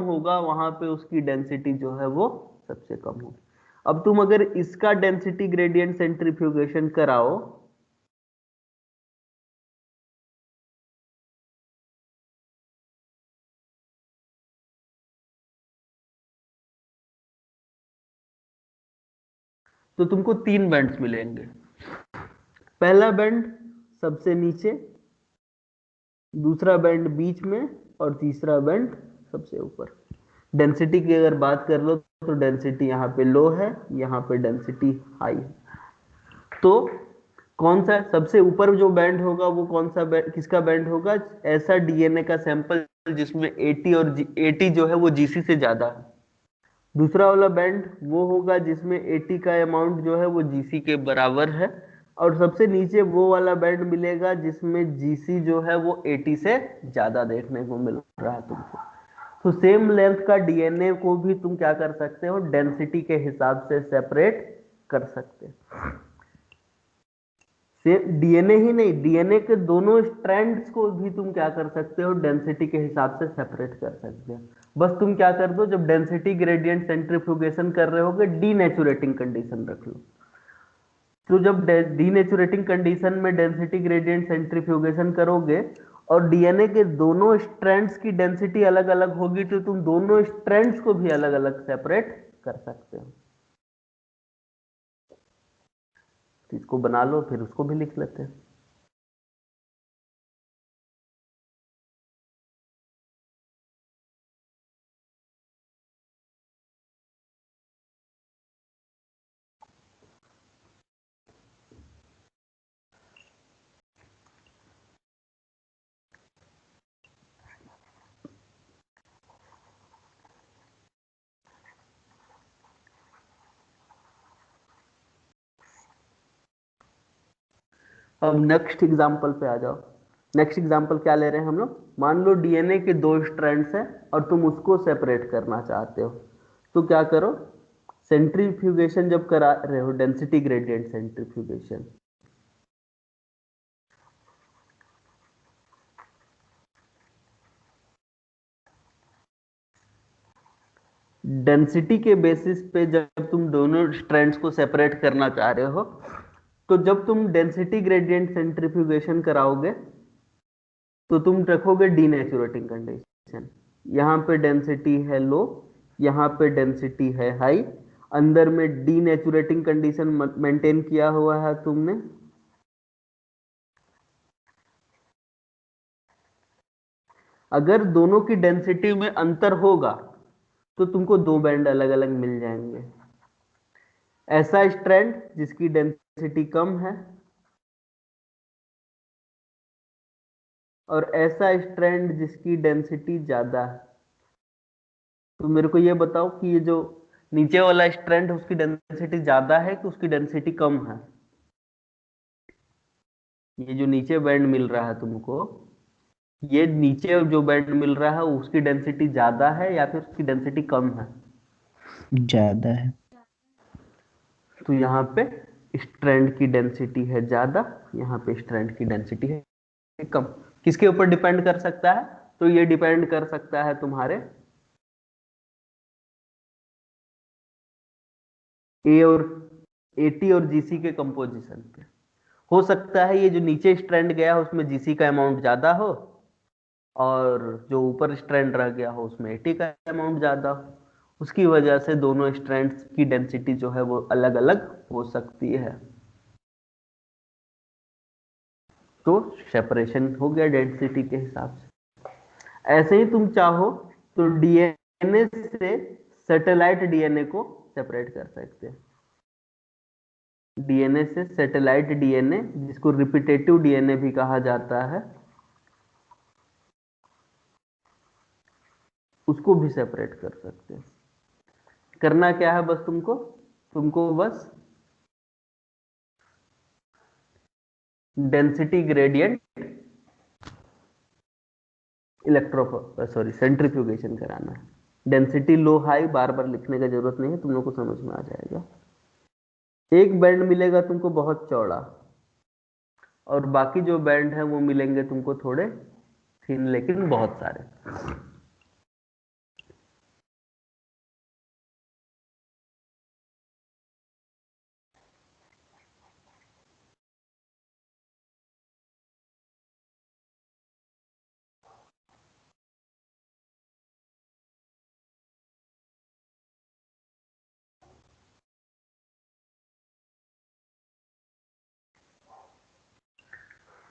होगा वहां पे उसकी डेंसिटी जो है वो सबसे कम होगी। अब तुम अगर इसका डेंसिटी ग्रेडियंट सेंट्रीफ्यूगेशन कराओ तो तुमको 3 बैंड्स मिलेंगे। पहला बैंड सबसे नीचे, दूसरा बैंड बीच में, और तीसरा बैंड सबसे ऊपर। डेंसिटी की अगर बात कर लो तो डेंसिटी यहाँ पे लो है, यहाँ पे डेंसिटी हाई है। तो कौन सा सबसे ऊपर जो बैंड होगा वो कौन सा बैंड, किसका बैंड होगा? ऐसा डीएनए का सैंपल जिसमें 80 और 80 जो है वो जीसी से ज्यादा है। दूसरा वाला बैंड वो होगा जिसमें 80 का अमाउंट जो है वो जीसी के बराबर है। और सबसे नीचे वो वाला बैंड मिलेगा जिसमें जीसी जो है वो 80 से ज्यादा देखने को मिल रहा है तुमको। तो सेम लेंथ का डीएनए को भी तुम क्या कर सकते हो, डेंसिटी के हिसाब से सेपरेट कर सकते हो। डीएनए ही नहीं, डीएनए के दोनों स्ट्रैंड्स को भी तुम क्या कर सकते हो, डेंसिटी के हिसाब से सेपरेट कर सकते हो। बस तुम क्या कर दो, जब डेंसिटी ग्रेडियंट सेंट्रीफ्यूगेशन कर रहे होगे डीनेचुरेटिंग कंडीशन रख लो। तो जब डीनेचुरेटिंग कंडीशन में डेंसिटी ग्रेडियंट सेंट्रीफ्यूगेशन करोगे और डीएनए के दोनों स्ट्रैंड्स की डेंसिटी अलग अलग होगी तो तुम दोनों स्ट्रैंड्स को भी अलग अलग सेपरेट कर सकते हो। तो इसको बना लो, फिर उसको भी लिख लेते हैं। अब नेक्स्ट एग्जाम्पल पे आ जाओ। नेक्स्ट एग्जाम्पल क्या ले रहे हैं हम लोग? मान लो डीएनए के 2 स्ट्रैंड्स हैं और तुम उसको सेपरेट करना चाहते हो। तो क्या करो, सेंट्रीफ्यूगेशन जब करा रहे हो, डेंसिटी ग्रेडियंट सेंट्रीफ्यूगेशन, डेंसिटी के बेसिस पे जब तुम दोनों स्ट्रैंड्स को सेपरेट करना चाह रहे हो, तो जब तुम डेंसिटी ग्रेडियंट सेंट्रीफ्यूगेशन कराओगे तो तुम रखोगे डीनेचुरेटिंग कंडीशन। यहाँ पे डेंसिटी है लो, यहाँ पे डेंसिटी है हाई। अंदर में डीनेचुरेटिंग कंडीशन मेंटेन किया हुआ है तुमने। अगर दोनों की डेंसिटी में अंतर होगा तो तुमको 2 बैंड अलग अलग मिल जाएंगे। ऐसा स्ट्रैंड जिसकी डेंसिटी कम है और ऐसा स्ट्रैंड जिसकी डेंसिटी ज्यादा है। तो मेरे को ये बताओ कि ये जो नीचे वाला स्ट्रैंड उसकी डेंसिटी ज्यादा है कि उसकी डेंसिटी कम है? ये जो नीचे बैंड मिल रहा है तुमको, ये नीचे जो बैंड मिल रहा है उसकी डेंसिटी ज्यादा है या फिर उसकी डेंसिटी कम है? ज्यादा है। तो यहाँ पे स्ट्रैंड की डेंसिटी है ज्यादा, यहाँ पे स्ट्रैंड की डेंसिटी है कम। किसके ऊपर डिपेंड कर सकता है? तो ये डिपेंड कर सकता है तुम्हारे ए और एटी और जीसी के कंपोजिशन पे। हो सकता है ये जो नीचे स्ट्रैंड गया है उसमें जीसी का अमाउंट ज्यादा हो और जो ऊपर स्ट्रैंड रह गया हो उसमें एटी का अमाउंट ज्यादा हो। उसकी वजह से दोनों स्ट्रैंड्स की डेंसिटी जो है वो अलग अलग हो सकती है। तो सेपरेशन हो गया डेंसिटी के हिसाब से। ऐसे ही तुम चाहो तो डीएनए से सैटेलाइट डीएनए को सेपरेट कर सकते हैं। डीएनए से सैटेलाइट डीएनए, जिसको रिपीटेटिव डीएनए भी कहा जाता है, उसको भी सेपरेट कर सकते हैं। करना क्या है बस तुमको, तुमको बस डेंसिटी ग्रेडियंट सेंट्रीफ्यूगेशन कराना है। डेंसिटी लो हाई बार बार लिखने की जरूरत नहीं है, तुम लोग को समझ में आ जाएगा। एक बैंड मिलेगा तुमको बहुत चौड़ा और बाकी जो बैंड है वो मिलेंगे तुमको थोड़े थिन लेकिन बहुत सारे।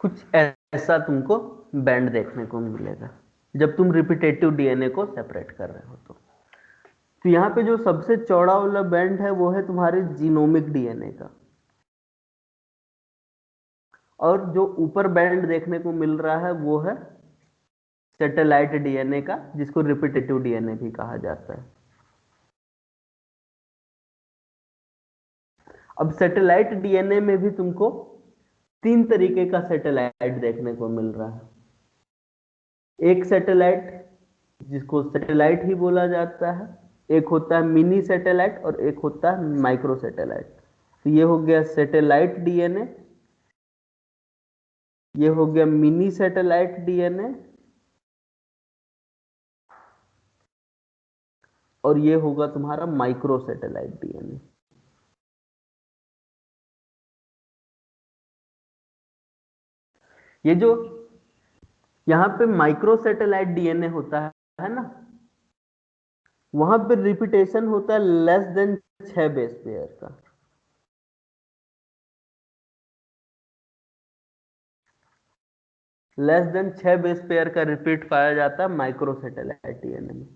कुछ ऐसा तुमको बैंड देखने को मिलेगा जब तुम रिपीटेटिव डीएनए को सेपरेट कर रहे हो। तो यहाँ पे जो सबसे चौड़ा वाला बैंड है वो है तुम्हारे जीनोमिक डीएनए का, और जो ऊपर बैंड देखने को मिल रहा है वो है सैटेलाइट डीएनए का, जिसको रिपीटेटिव डीएनए भी कहा जाता है। अब सैटेलाइट डीएनए में भी तुमको 3 तरीके का सैटेलाइट देखने को मिल रहा है। एक सैटेलाइट जिसको सैटेलाइट ही बोला जाता है, एक होता है मिनी सैटेलाइट और एक होता है माइक्रो सैटेलाइट। तो ये हो गया सैटेलाइट डीएनए, ये हो गया मिनी सैटेलाइट डीएनए, और ये होगा तुम्हारा माइक्रो सैटेलाइट डीएनए। ये जो यहां पे माइक्रो सैटेलाइट डीएनए होता है ना, वहां पे रिपीटेशन होता है लेस देन 6 बेस पेयर का। लेस देन 6 बेस पेयर का रिपीट पाया जाता है माइक्रो सैटेलाइट डीएनए में।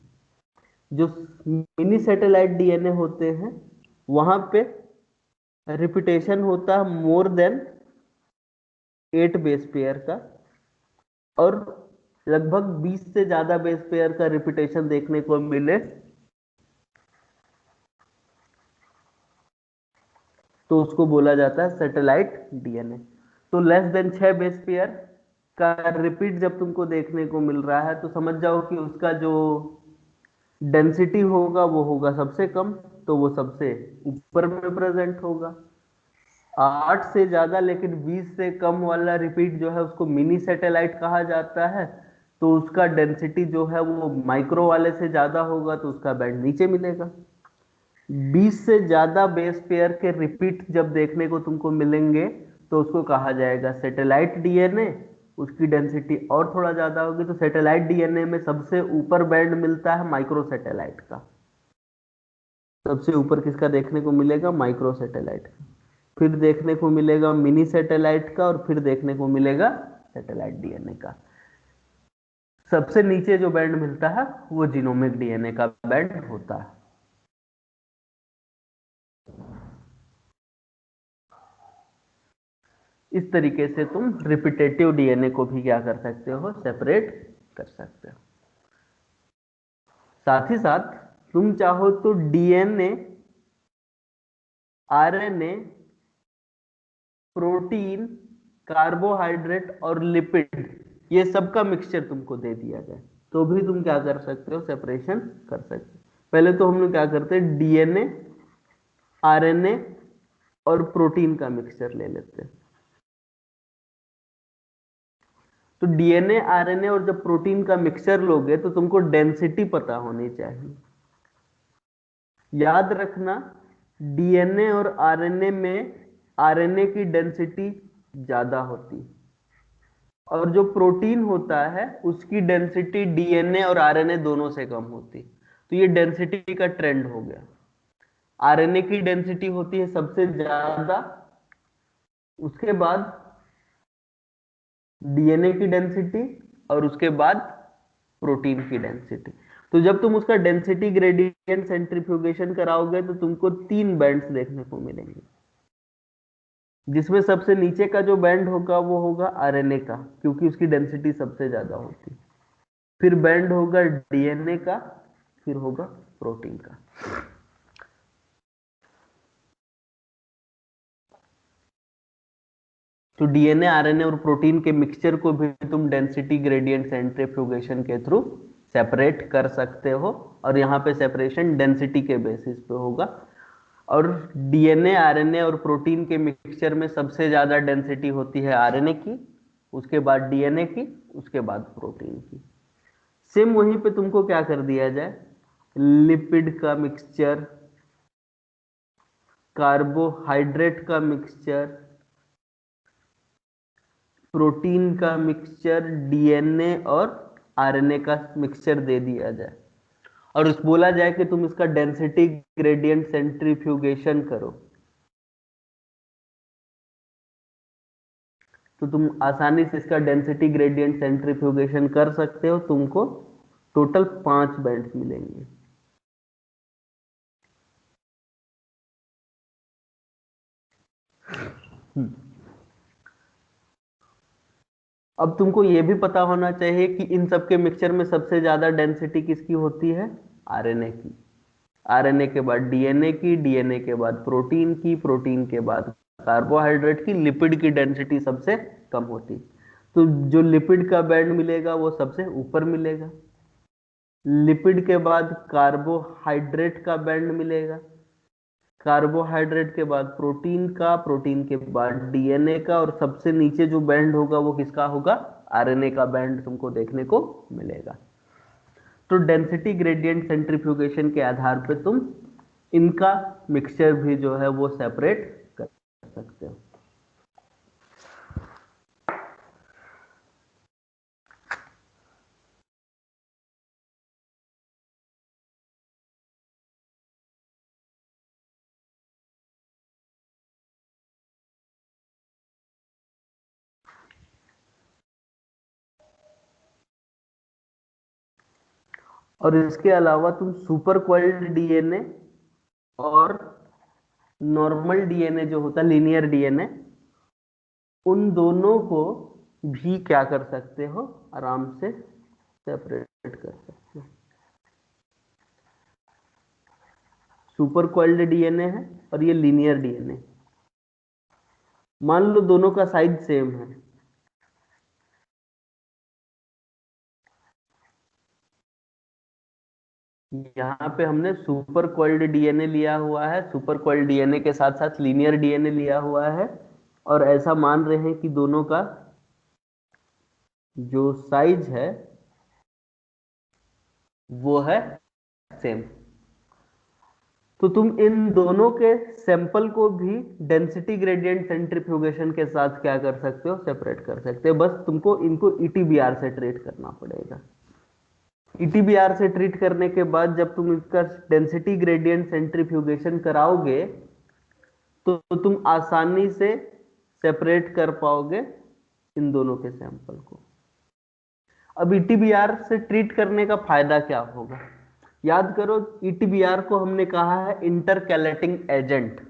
जो मिनी सैटेलाइट डीएनए होते हैं वहां पे रिपीटेशन होता है मोर देन 8 बेस पेयर का, और लगभग 20 से ज्यादा बेस पेयर का रिपीटेशन देखने को मिले तो उसको बोला जाता है सैटेलाइट डीएनए। तो लेस देन 6 बेस पेयर का रिपीट जब तुमको देखने को मिल रहा है तो समझ जाओ कि उसका जो डेंसिटी होगा वो होगा सबसे कम, तो वो सबसे ऊपर में प्रेजेंट होगा। 8 से ज्यादा लेकिन 20 से कम वाला रिपीट जो है उसको मिनी सैटेलाइट कहा जाता है, तो उसका डेंसिटी जो है वो माइक्रो वाले से ज्यादा होगा तो उसका बैंड नीचे मिलेगा। 20 से ज्यादा बेस पेयर के रिपीट जब देखने को तुमको मिलेंगे तो उसको कहा जाएगा सैटेलाइट डीएनए। उसकी डेंसिटी और थोड़ा ज्यादा होगी तो सैटेलाइट डीएनए में सबसे ऊपर बैंड मिलता है माइक्रो सैटेलाइट का। सबसे ऊपर किसका देखने को मिलेगा? माइक्रो सैटेलाइट का। फिर देखने को मिलेगा मिनी सैटेलाइट का, और फिर देखने को मिलेगा सैटेलाइट डीएनए का। सबसे नीचे जो बैंड मिलता है वो जीनोमिक डीएनए का बैंड होता है। इस तरीके से तुम रिपीटेटिव डीएनए को भी क्या कर सकते हो? सेपरेट कर सकते हो। साथ ही साथ तुम चाहो तो डीएनए, आरएनए, प्रोटीन, कार्बोहाइड्रेट और लिपिड, ये सब का मिक्सचर तुमको दे दिया जाए तो भी तुम क्या कर सकते हो? सेपरेशन कर सकते हो। पहले तो हम लोग क्या करते हैं, डीएनए, आरएनए और प्रोटीन का मिक्सचर ले लेते हैं। तो डीएनए, आरएनए और जब प्रोटीन का मिक्सचर लोगे तो तुमको डेंसिटी पता होनी चाहिए। याद रखना, डीएनए और आरएनए में आरएनए की डेंसिटी ज्यादा होती है, और जो प्रोटीन होता है उसकी डेंसिटी डीएनए और आरएनए दोनों से कम होती। तो ये डेंसिटी का ट्रेंड हो गया। आरएनए की डेंसिटी होती है सबसे ज्यादा, उसके बाद डीएनए की डेंसिटी, और उसके बाद प्रोटीन की डेंसिटी। तो जब तुम उसका डेंसिटी ग्रेडियंट सेंट्रीफ्यूगेशन कराओगे तो तुमको 3 बैंड्स देखने को मिलेंगे, जिसमें सबसे नीचे का जो बैंड होगा वो होगा आरएनए का, क्योंकि उसकी डेंसिटी सबसे ज्यादा होती। फिर बैंड होगा डीएनए का, फिर होगा प्रोटीन का। तो डीएनए, आरएनए और प्रोटीन के मिक्सचर को भी तुम डेंसिटी ग्रेडियंट सेंट्रीफ्यूगेशन के थ्रू सेपरेट कर सकते हो, और यहाँ पे सेपरेशन डेंसिटी के बेसिस पे होगा। और डीएनए, आरएनए और प्रोटीन के मिक्सचर में सबसे ज्यादा डेंसिटी होती है आरएनए की, उसके बाद डीएनए की, उसके बाद प्रोटीन की। सेम वहीं पे तुमको क्या कर दिया जाए, लिपिड का मिक्सचर, कार्बोहाइड्रेट का मिक्सचर, प्रोटीन का मिक्सचर, डीएनए और आरएनए का मिक्सचर दे दिया जाए, और उस बोला जाए कि तुम इसका डेंसिटी ग्रेडियंट सेंट्रीफ्यूगेशन करो। तो तुम आसानी से इसका डेंसिटी ग्रेडियंट सेंट्रीफ्यूगेशन कर सकते हो, तुमको टोटल 5 बैंड्स मिलेंगे। अब तुमको ये भी पता होना चाहिए कि इन सबके मिक्सचर में सबसे ज्यादा डेंसिटी किसकी होती है? आरएनए की। आरएनए के बाद डीएनए की, डीएनए के बाद प्रोटीन की, प्रोटीन के बाद कार्बोहाइड्रेट की, लिपिड की डेंसिटी सबसे कम होती। तो जो लिपिड का बैंड मिलेगा वो सबसे ऊपर मिलेगा। लिपिड के बाद कार्बोहाइड्रेट का बैंड मिलेगा, कार्बोहाइड्रेट के बाद प्रोटीन का, प्रोटीन के बाद डीएनए का, और सबसे नीचे जो बैंड होगा वो किसका होगा? आरएनए का बैंड तुमको देखने को मिलेगा। तो डेंसिटी ग्रेडियंट सेंट्रीफ्यूगेशन के आधार पे तुम इनका मिक्सचर भी जो है वो सेपरेट कर सकते हो। और इसके अलावा तुम सुपर क्वाइल्ड डीएनए और नॉर्मल डीएनए जो होता है, लीनियर डीएनए, उन दोनों को भी क्या कर सकते हो? आराम से सेपरेट कर सकते हो। सुपर क्वाइल्ड डीएनए है और ये लीनियर डीएनए, मान लो दोनों का साइज सेम है, यहाँ पे हमने सुपर क्वाइल्ड डीएनए लिया हुआ है, सुपर क्वाइल्ड डीएनए के साथ साथ लीनियर डीएनए लिया हुआ है, और ऐसा मान रहे हैं कि दोनों का जो साइज है वो है सेम। तो तुम इन दोनों के सैंपल को भी डेंसिटी ग्रेडियंट सेंट्रीफ्यूगेशन के साथ क्या कर सकते हो? सेपरेट कर सकते हो। बस तुमको इनको ईटीबीआर से ट्रीट करना पड़ेगा। ईटीबीआर से ट्रीट करने के बाद जब तुम इसका डेंसिटी ग्रेडियंट सेंट्रीफ्यूगेशन कराओगे तो तुम आसानी से सेपरेट कर पाओगे इन दोनों के सैंपल को। अब ईटीबीआर से ट्रीट करने का फायदा क्या होगा? याद करो, ईटीबीआर को हमने कहा है इंटरकैलेटिंग एजेंट।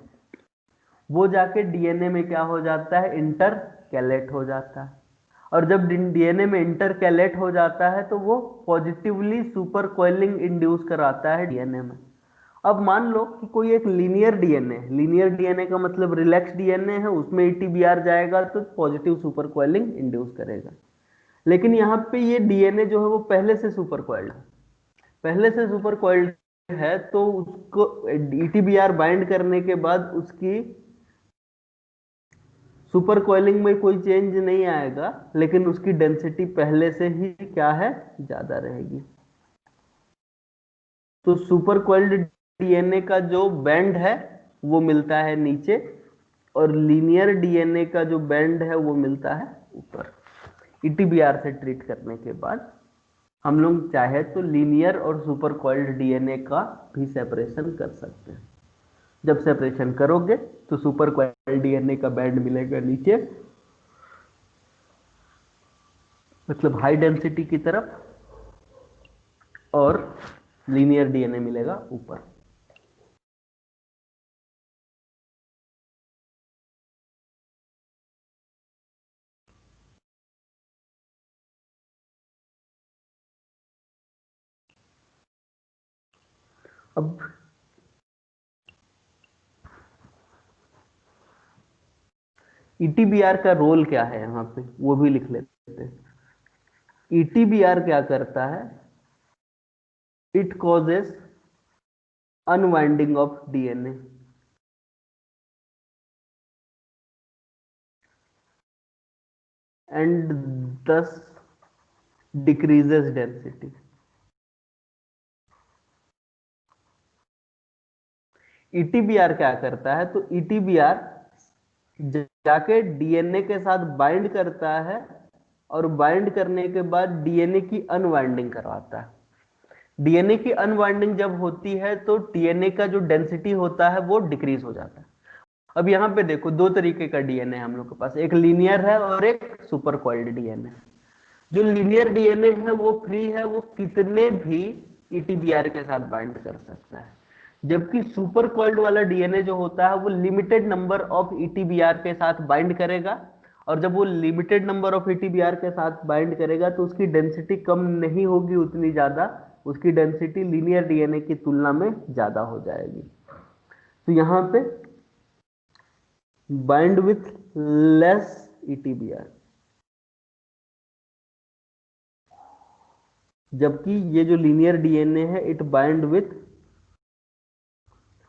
वो जाके डीएनए में क्या हो जाता है? इंटरकैलेट हो जाता है। और जब डीएनए में इंटरकैलेट हो जाता है तो वो पॉजिटिवली सुपर कोइलिंग इंड्यूस कराता है डीएनए में। अब मान लो कि कोई एक लीनियर डीएनए, लीनियर डीएनए का मतलब रिलैक्स डीएनए है, उसमें ईटीबीआर जाएगा तो पॉजिटिव सुपर कोइलिंग इंड्यूस करेगा। लेकिन यहाँ पे ये डीएनए जो है वो पहले से सुपर कोइल्ड है, पहले से सुपर कोइल्ड है, तो उसको ईटीबीआर बाइंड करने के बाद उसकी सुपर कोइलिंग में कोई चेंज नहीं आएगा, लेकिन उसकी डेंसिटी पहले से ही क्या है? ज्यादा रहेगी। तो सुपर कोइल्ड डीएनए का जो बैंड है वो मिलता है नीचे, और लीनियर डीएनए का जो बैंड है वो मिलता है ऊपर। ईटीबीआर से ट्रीट करने के बाद हम लोग चाहे तो लीनियर और सुपर कोइल्ड डीएनए का भी सेपरेशन कर सकते हैं। जब सेपरेशन करोगे तो सुपर कोइल्ड डीएनए का बैंड मिलेगा नीचे, मतलब हाई डेंसिटी की तरफ, और लीनियर डीएनए मिलेगा ऊपर। अब ईटीबीआर का रोल क्या है यहां पे, वो भी लिख लेते हैं। ईटीबीआर क्या करता है? It causes unwinding of DNA, and thus decreases density। ईटीबीआर क्या करता है? तो ईटीबीआर जाके डीएनए के साथ बाइंड करता है, और बाइंड करने के बाद डीएनए की अनवाइंडिंग करवाता है। डीएनए की अनवाइंडिंग जब होती है तो डीएनए का जो डेंसिटी होता है वो डिक्रीज हो जाता है। अब यहाँ पे देखो दो तरीके का डीएनए हम लोग के पास, एक लीनियर है और एक सुपर कॉइल्ड डीएनए। जो लीनियर डीएनए है वो फ्री है, वो कितने भी ईटीबीआर के साथ बाइंड कर सकता है, जबकि सुपर कॉइल्ड वाला डीएनए जो होता है वो लिमिटेड नंबर ऑफ ईटीबीआर के साथ बाइंड करेगा, और जब वो लिमिटेड नंबर ऑफ ईटीबीआर के साथ बाइंड करेगा तो उसकी डेंसिटी कम नहीं होगी उतनी ज्यादा, उसकी डेंसिटी लीनियर डीएनए की तुलना में ज्यादा हो जाएगी। तो यहाँ पे बाइंड विथ लेस ईटीबीआर, जबकि ये जो लीनियर डीएनए है इट बाइंड विथ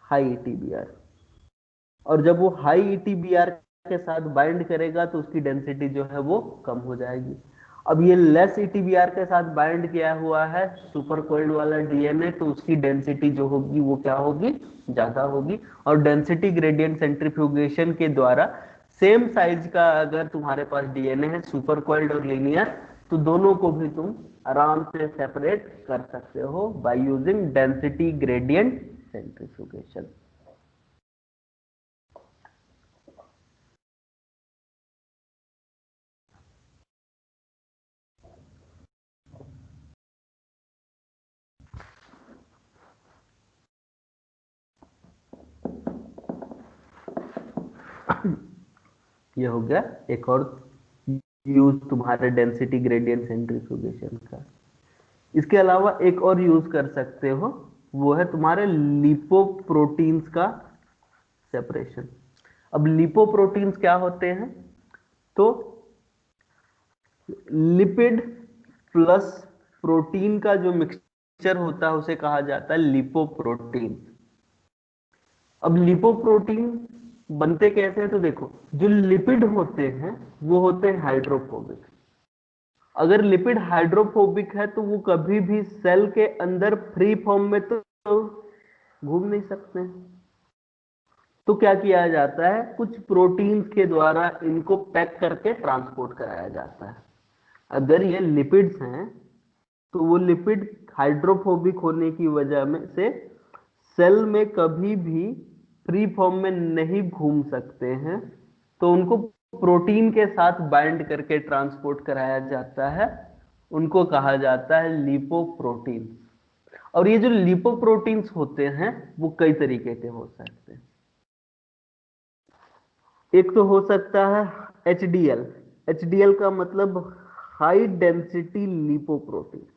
हाई ईटीबीआर, और जब वो हाई ईटीबीआर के साथ बाइंड करेगा तो उसकी डेंसिटी जो है वो कम हो जाएगी। अब ये लेस ईटीबीआर के साथ बाइंड किया हुआ है सुपर कोइल्ड वाला डीएनए, तो उसकी डेंसिटी जो होगी वो क्या होगी, ज्यादा होगी। और डेंसिटी ग्रेडियंट सेंट्रीफ्यूगेशन के द्वारा सेम साइज का अगर तुम्हारे पास डीएनए है सुपर कोइल्ड और लीनियर, तो दोनों को भी तुम आराम से सेपरेट कर सकते हो by using density gradient centrifugation. ये हो गया एक और यूज तुम्हारे डेंसिटी ग्रेडियंट सेंट्रीफ्यूगेशन का। इसके अलावा एक और यूज कर सकते हो, वो है तुम्हारे लिपोप्रोटीन्स का सेपरेशन। अब लिपोप्रोटीन्स क्या होते हैं, तो लिपिड प्लस प्रोटीन का जो मिक्सचर होता है उसे कहा जाता है लिपोप्रोटीन। अब लिपोप्रोटीन बनते कैसे हैं, तो देखो जो लिपिड होते हैं वो होते हैं हाइड्रोफोबिक। अगर लिपिड हाइड्रोफोबिक है तो वो कभी भी सेल के अंदर फ्री फॉर्म में तो घूम नहीं सकते। तो क्या किया जाता है, कुछ प्रोटीन्स के द्वारा इनको पैक करके ट्रांसपोर्ट कराया जाता है। अगर ये लिपिड्स हैं तो वो लिपिड हाइड्रोफोबिक होने की वजह में से सेल में कभी भी फ्री फॉर्म में नहीं घूम सकते हैं, तो उनको प्रोटीन के साथ बाइंड करके ट्रांसपोर्ट कराया जाता है, उनको कहा जाता है लिपोप्रोटीन। और ये जो लिपोप्रोटीन्स होते हैं वो कई तरीके के हो सकते हैं। एक तो हो सकता है एचडीएल। एचडीएल का मतलब हाई डेंसिटी लिपोप्रोटीन।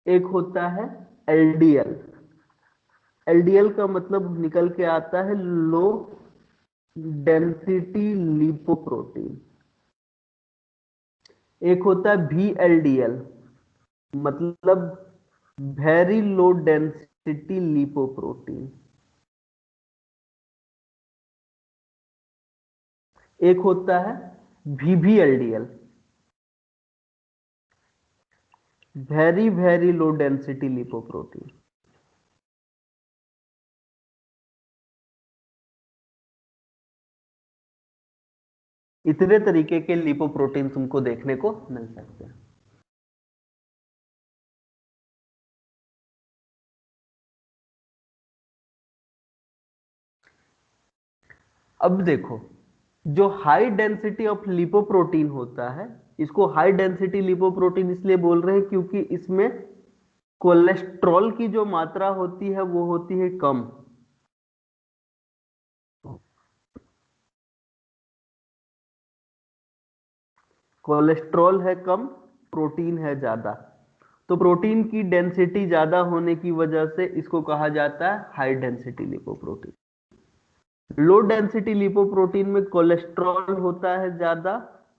एक होता है एलडीएल। एलडीएल का मतलब निकल के आता है लो डेंसिटी लिपोप्रोटीन। एक होता है VLDL, मतलब वेरी लो डेंसिटी लिपोप्रोटीन। एक होता है VVLDL, very very low density lipoprotein. इतने तरीके के लिपोप्रोटीन तुमको देखने को मिल सकते हैं। अब देखो, जो हाई डेंसिटी ऑफ लिपोप्रोटीन होता है, इसको हाई डेंसिटी लिपोप्रोटीन इसलिए बोल रहे हैं क्योंकि इसमें कोलेस्ट्रॉल की जो मात्रा होती है वो होती है कम। कोलेस्ट्रॉल है कम, प्रोटीन है ज्यादा, तो प्रोटीन की डेंसिटी ज्यादा होने की वजह से इसको कहा जाता है high density lipoprotein. Low density lipoprotein में कोलेस्ट्रॉल होता है ज्यादा,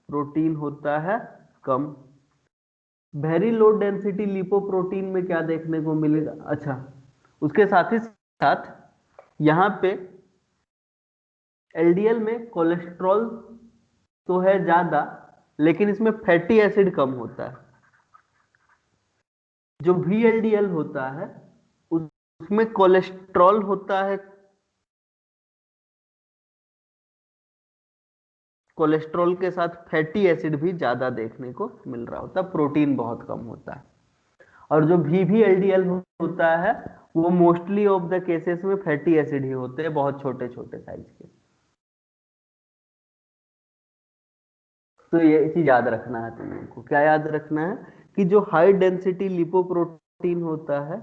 प्रोटीन होता है कम। वेरी लो डेंसिटी लिपोप्रोटीन में क्या देखने को मिलेगा, अच्छा उसके साथ ही साथ यहां पे एलडीएल में कोलेस्ट्रॉल तो है ज्यादा, लेकिन इसमें फैटी एसिड कम होता है। जो VLDL होता है उसमें कोलेस्ट्रॉल होता है, कोलेस्ट्रॉल के साथ फैटी एसिड भी ज्यादा देखने को मिल रहा होता है, प्रोटीन बहुत कम होता है। और जो VVLDL होता है वो मोस्टली ऑफ द केसेस में फैटी एसिड ही होते हैं, बहुत छोटे छोटे साइज के। तो ये चीज याद रखना है तुम लोग को। क्या याद रखना है कि जो हाई डेंसिटी लिपोप्रोटीन होता है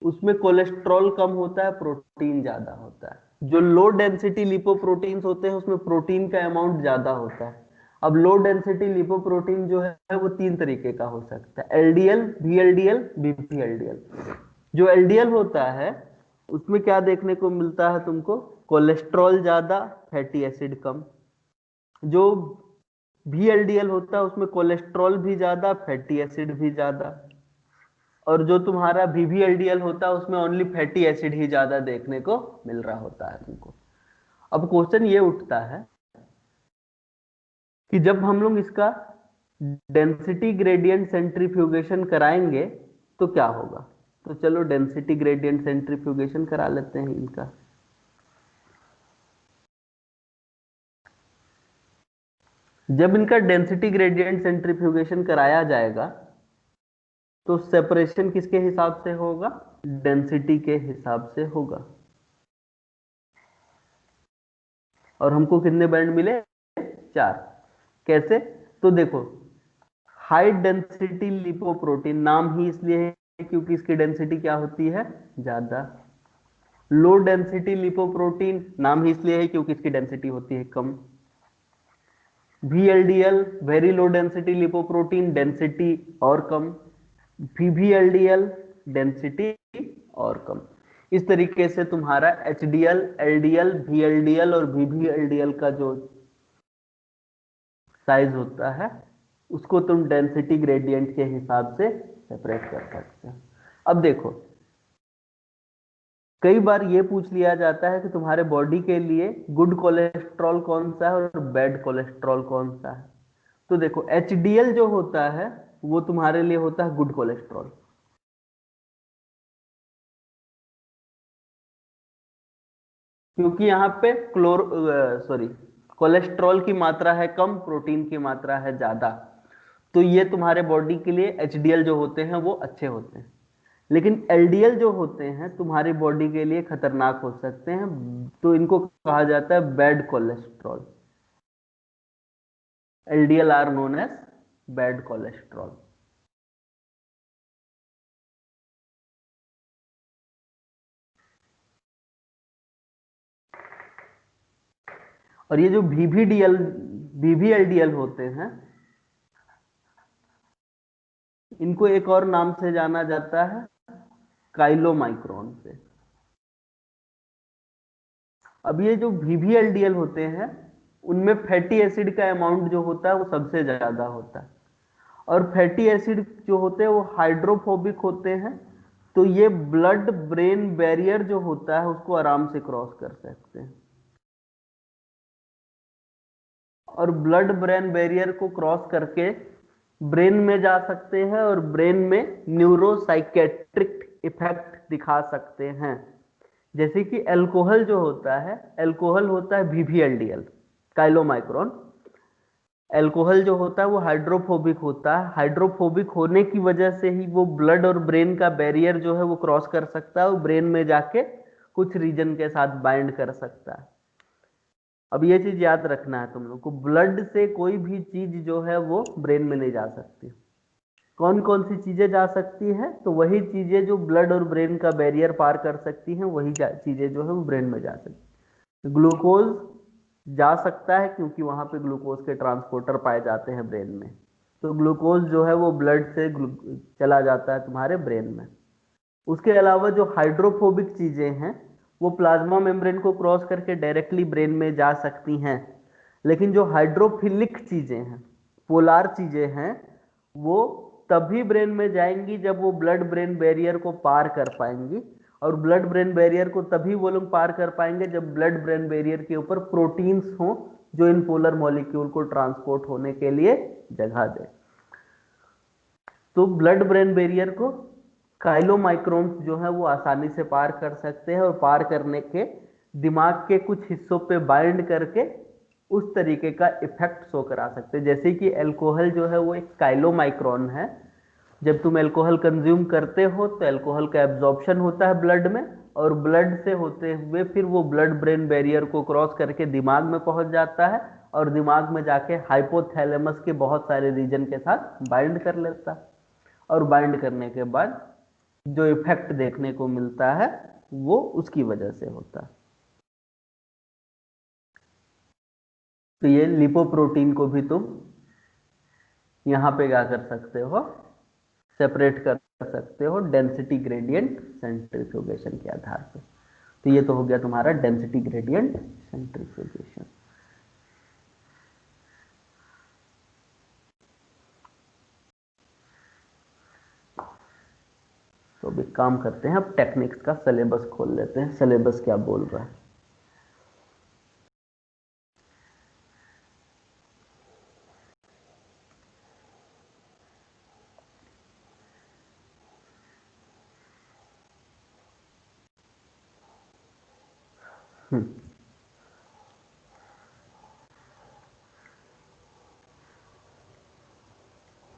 उसमें कोलेस्ट्रॉल कम होता है, प्रोटीन ज्यादा होता है। जो लो डेंसिटी लिपोप्रोटीन्स होते हैं उसमें प्रोटीन का अमाउंट ज्यादा होता है। अब लो डेंसिटी लिपोप्रोटीन जो है वो 3 तरीके का हो सकता है, LDL, VLDL, VVLDL। जो LDL होता है उसमें क्या देखने को मिलता है तुमको, कोलेस्ट्रॉल ज्यादा, फैटी एसिड कम। जो VLDL होता है उसमें कोलेस्ट्रॉल भी ज्यादा, फैटी एसिड भी ज्यादा। और जो तुम्हारा VVLDL होता है उसमें ओनली फैटी एसिड ही ज्यादा देखने को मिल रहा होता है तुमको। अब क्वेश्चन ये उठता है कि जब हम लोग इसका डेंसिटी ग्रेडियंट सेंट्रीफ्यूगेशन कराएंगे तो क्या होगा। तो चलो डेंसिटी ग्रेडियंट सेंट्रीफ्यूगेशन करा लेते हैं इनका। जब इनका डेंसिटी ग्रेडियंट सेंट्रीफ्यूगेशन कराया जाएगा तो सेपरेशन किसके हिसाब से होगा, डेंसिटी के हिसाब से होगा। और हमको कितने बैंड मिले, 4। कैसे, तो देखो हाई डेंसिटी लिपोप्रोटीन नाम ही इसलिए है क्योंकि इसकी डेंसिटी क्या होती है, ज्यादा। लो डेंसिटी लिपोप्रोटीन नाम ही इसलिए है क्योंकि इसकी डेंसिटी होती है कम। VLDL very low density lipoprotein, density और कम। VVLDL डेंसिटी और कम। इस तरीके से तुम्हारा HDL, LDL, VLDL और VVLDL का जो साइज होता है उसको तुम डेंसिटी ग्रेडियंट के हिसाब से सेपरेट कर सकते हो। अब देखो कई बार ये पूछ लिया जाता है कि तुम्हारे बॉडी के लिए गुड कोलेस्ट्रॉल कौन सा है और बैड कोलेस्ट्रॉल कौन सा है। तो देखो HDL जो होता है वो तुम्हारे लिए होता है गुड कोलेस्ट्रॉल, क्योंकि यहाँ पे कोलेस्ट्रॉल की मात्रा है कम, प्रोटीन की मात्रा है ज्यादा। तो ये तुम्हारे बॉडी के लिए HDL जो होते हैं वो अच्छे होते हैं। लेकिन LDL जो होते हैं तुम्हारी बॉडी के लिए खतरनाक हो सकते हैं, तो इनको कहा जाता है bad cholesterol. LDL are known as bad cholesterol. और ये जो VVLDL होते हैं इनको एक और नाम से जाना जाता है, काइलोमाइक्रोन से। अब ये जो VVLDL होते हैं उनमें फैटी एसिड का अमाउंट जो होता है वो सबसे ज्यादा होता है। और फैटी एसिड जो होते हैं वो हाइड्रोफोबिक होते हैं, तो ये ब्लड ब्रेन बैरियर जो होता है उसको आराम से क्रॉस कर सकते हैं। और ब्लड ब्रेन बैरियर को क्रॉस करके ब्रेन में जा सकते हैं और ब्रेन में न्यूरोसाइकेट्रिक इफेक्ट दिखा सकते हैं। जैसे कि अल्कोहल जो होता है, अल्कोहल होता है VVLDL, काइलोमाइक्रोन। अल्कोहल जो होता है वो हाइड्रोफोबिक होता है, हाइड्रोफोबिक होने की वजह से ही वो ब्लड और ब्रेन का बैरियर जो है वो क्रॉस कर सकता है और ब्रेन में जाके कुछ रीजन के साथ बाइंड कर सकता है। अब ये चीज याद रखना है तुम लोग को, ब्लड से कोई भी चीज जो है वो ब्रेन में नहीं जा सकती। कौन कौन सी चीजें जा सकती है, तो वही चीजें जो ब्लड और ब्रेन का बैरियर पार कर सकती हैं वही चीजें जो है वो ब्रेन में जा सकती। ग्लूकोज जा सकता है क्योंकि वहां पे ग्लूकोज के ट्रांसपोर्टर पाए जाते हैं ब्रेन में, तो ग्लूकोज जो है वो ब्लड से चला जाता है तुम्हारे ब्रेन में। उसके अलावा जो हाइड्रोफोबिक चीजें हैं वो प्लाज्मा मेम्ब्रेन को क्रॉस करके डायरेक्टली ब्रेन में जा सकती हैं। लेकिन जो हाइड्रोफिलिक चीजें हैं, पोलार चीजें हैं, वो तभी ब्रेन में जाएंगी जब वो ब्लड ब्रेन बैरियर को पार कर पाएंगी। और ब्लड ब्रेन बैरियर को तभी वो लोग पार कर पाएंगे जब ब्लड ब्रेन बैरियर के ऊपर प्रोटीन्स हों जो इन पोलर मॉलिक्यूल को ट्रांसपोर्ट होने के लिए जगह दे। तो ब्लड ब्रेन बैरियर को काइलोमाइक्रोन्स जो है वो आसानी से पार कर सकते हैं और पार करने के दिमाग के कुछ हिस्सों पे बाइंड करके उस तरीके का इफेक्ट शो करा सकते हैं। जैसे कि अल्कोहल जो है वो एक काइलोमाइक्रोन है जब तुम अल्कोहल कंज्यूम करते हो तो अल्कोहल का एब्जॉर्प्शन होता है ब्लड में, और ब्लड से होते हुए फिर वो ब्लड ब्रेन बैरियर को क्रॉस करके दिमाग में पहुंच जाता है, और दिमाग में जाके हाइपोथैलेमस के बहुत सारे रीजन के साथ बाइंड कर लेता है, और बाइंड करने के बाद जो इफेक्ट देखने को मिलता है वो उसकी वजह से होता है। तो ये लिपोप्रोटीन को भी तुम यहां पे क्या कर सकते हो, सेपरेट कर सकते हो डेंसिटी ग्रेडियंट सेंट्रीफ्यूगेशन के आधार पे। तो ये तो हो गया तुम्हारा डेंसिटी ग्रेडियंट सेंट्रीफ्यूगेशन। तो अब एक काम करते हैं, अब टेक्निक्स का सिलेबस खोल लेते हैं, सिलेबस क्या बोल रहा है।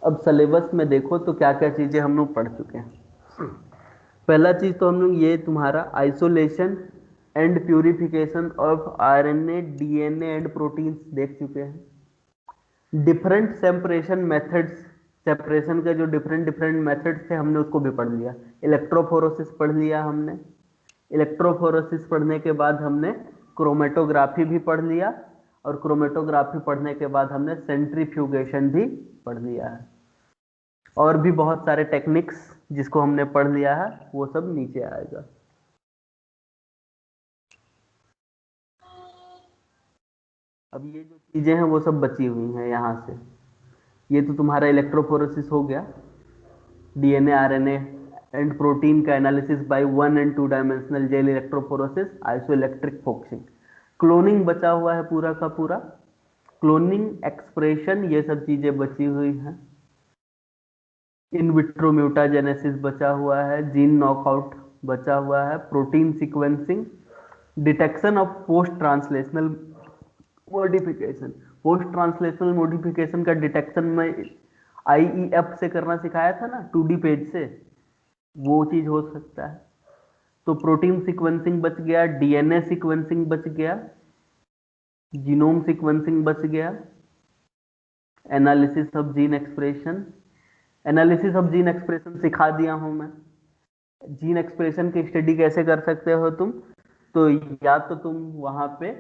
अब सिलेबस में देखो तो क्या क्या चीजें हम लोग पढ़ चुके हैं। पहला चीज तो हम लोग ये तुम्हारा isolation and purification of RNA, DNA and proteins देख चुके हैं। डिफरेंट सेपरेशन मेथड्स, सेपरेशन के जो डिफरेंट डिफरेंट मेथड्स थे हमने उसको भी पढ़ लिया। इलेक्ट्रोफोरोसिस पढ़ लिया हमने। इलेक्ट्रोफोरोसिस पढ़ने के बाद हमने क्रोमेटोग्राफी भी पढ़ लिया, और क्रोमेटोग्राफी पढ़ने के बाद हमने सेंट्रीफ्यूगेशन भी पढ़ लिया है। और भी बहुत सारे टेक्निक्स जिसको हमने पढ़ लिया है वो सब नीचे आएगा। अब ये जो चीजें हैं वो सब बची हुई हैं यहाँ से। ये तो तुम्हारा इलेक्ट्रोफोरेसिस हो गया, डीएनए आरएनए एंड प्रोटीन का analysis bye 1 and 2 dimensional gel electrophoresis, isoelectric focusing. Cloning बचा हुआ है पूरा का पूरा, क्लोनिंग, एक्सप्रेशन, ये सब चीजें बची हुई हैं। इन विट्रो म्यूटाजेनेसिस बचा हुआ है, जीन नॉकआउट बचा हुआ है, protein sequencing, detection of post translational modification. Post translational modification का डिटेक्शन में आईईएफ से करना सिखाया था ना, 2D पेज से, वो चीज हो सकता है। तो प्रोटीन सीक्वेंसिंग बच गया, डीएनए सीक्वेंसिंग बच गया, जीनोम सीक्वेंसिंग बच गया, analysis of gene expression. Analysis of gene expression सिखा दिया हूं मैं। जीन एक्सप्रेशन की स्टडी कैसे कर सकते हो तुम, तो या तो तुम वहां पे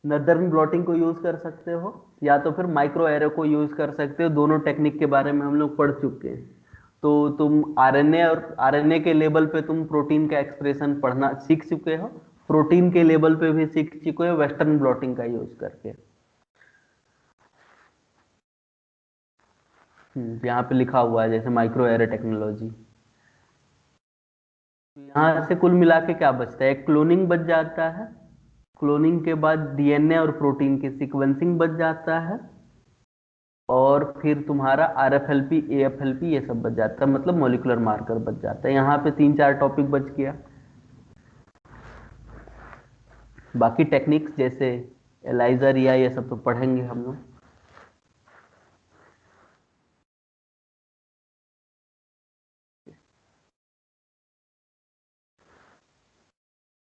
नदर्न ब्लॉटिंग को यूज कर सकते हो, या तो फिर माइक्रो एरे को यूज कर सकते हो। दोनों टेक्निक के बारे में हम लोग पढ़ चुके हैं। तो तुम आरएनए और आरएनए के लेवल पे तुम प्रोटीन का एक्सप्रेशन पढ़ना सीख चुके हो, प्रोटीन के लेवल पे भी सीख चुके हो वेस्टर्न ब्लॉटिंग का यूज करके। यहाँ पे लिखा हुआ है जैसे माइक्रो एरे टेक्नोलॉजी। यहाँ से कुल मिला के क्या बचता है, क्लोनिंग बच जाता है, क्लोनिंग के बाद डीएनए और प्रोटीन की सीक्वेंसिंग बच जाता है, और फिर तुम्हारा आरएफएलपी, एएफएलपी ये सब बच जाता है, मतलब मॉलिक्यूलर मार्कर बच जाता है। यहाँ पे 3-4 टॉपिक बच गया। बाकी टेक्निक्स जैसे एलाइजर या ये सब तो पढ़ेंगे हम लोग।